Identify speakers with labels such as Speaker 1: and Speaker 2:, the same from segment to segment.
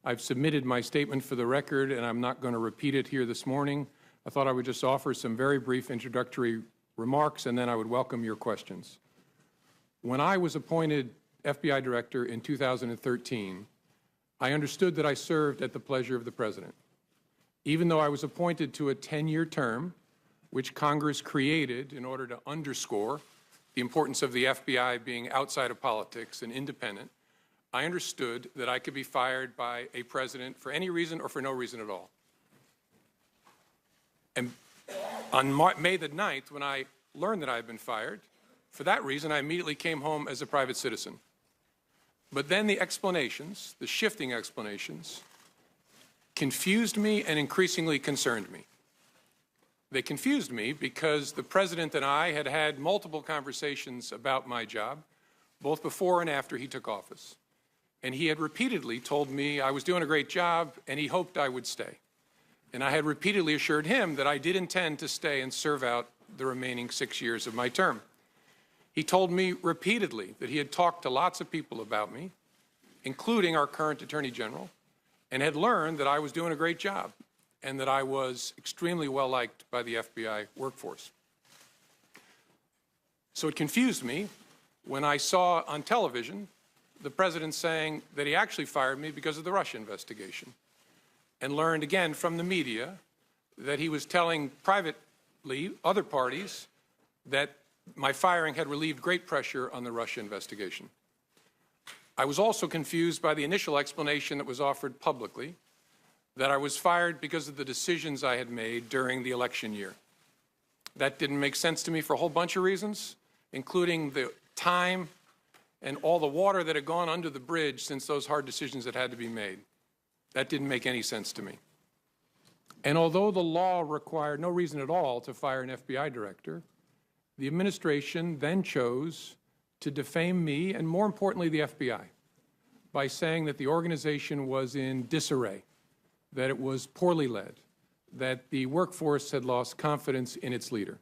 Speaker 1: I've submitted my statement for the record, and I'm not going to repeat it here this morning. I thought I would just offer some very brief introductory remarks, and then I would welcome your questions. When I was appointed FBI Director in 2013, I understood that I served at the pleasure of the President. Even though I was appointed to a 10-year term, which Congress created in order to underscore the importance of the FBI being outside of politics and independent, I understood that I could be fired by a president for any reason or for no reason at all. And on May the 9th, when I learned that I had been fired, for that reason, I immediately came home as a private citizen. But then the explanations, the shifting explanations, confused me and increasingly concerned me. They confused me because the President and I had had multiple conversations about my job, both before and after he took office. And he had repeatedly told me I was doing a great job and he hoped I would stay. And I had repeatedly assured him that I did intend to stay and serve out the remaining 6 years of my term. He told me repeatedly that he had talked to lots of people about me, including our current Attorney General, and had learned that I was doing a great job and that I was extremely well liked by the FBI workforce. So it confused me when I saw on television the President saying that he actually fired me because of the Russia investigation, and learned again from the media that he was telling privately other parties that my firing had relieved great pressure on the Russia investigation. I was also confused by the initial explanation that was offered publicly that I was fired because of the decisions I had made during the election year. That didn't make sense to me for a whole bunch of reasons, including the time and all the water that had gone under the bridge since those hard decisions had to be made. That didn't make any sense to me. And although the law required no reason at all to fire an FBI director, the administration then chose to defame me, and more importantly, the FBI, by saying that the organization was in disarray, that it was poorly led, that the workforce had lost confidence in its leader.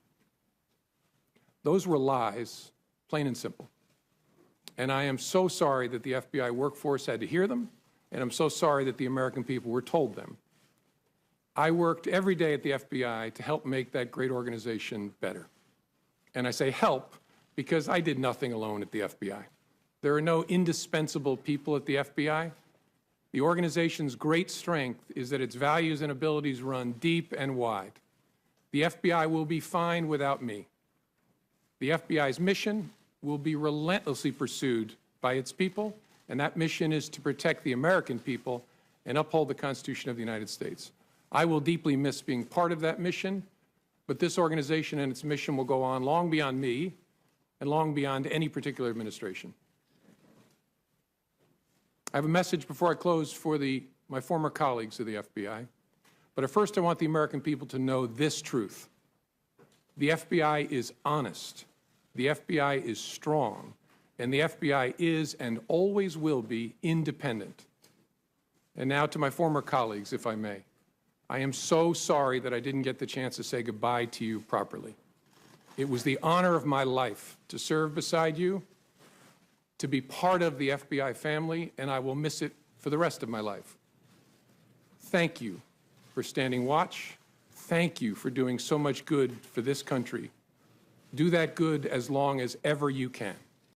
Speaker 1: Those were lies, plain and simple. And I am so sorry that the FBI workforce had to hear them, and I'm so sorry that the American people were told them. I worked every day at the FBI to help make that great organization better. And I say help because I did nothing alone at the FBI. There are no indispensable people at the FBI. The organization's great strength is that its values and abilities run deep and wide. The FBI will be fine without me. The FBI's mission will be relentlessly pursued by its people, and that mission is to protect the American people and uphold the Constitution of the United States. I will deeply miss being part of that mission, but this organization and its mission will go on long beyond me and long beyond any particular administration. I have a message before I close for my former colleagues of the FBI, but at first I want the American people to know this truth. The FBI is honest, the FBI is strong, and the FBI is and always will be independent. And now to my former colleagues, if I may. I am so sorry that I didn't get the chance to say goodbye to you properly. It was the honor of my life to serve beside you, to be part of the FBI family, and I will miss it for the rest of my life. Thank you for standing watch. Thank you for doing so much good for this country. Do that good as long as ever you can.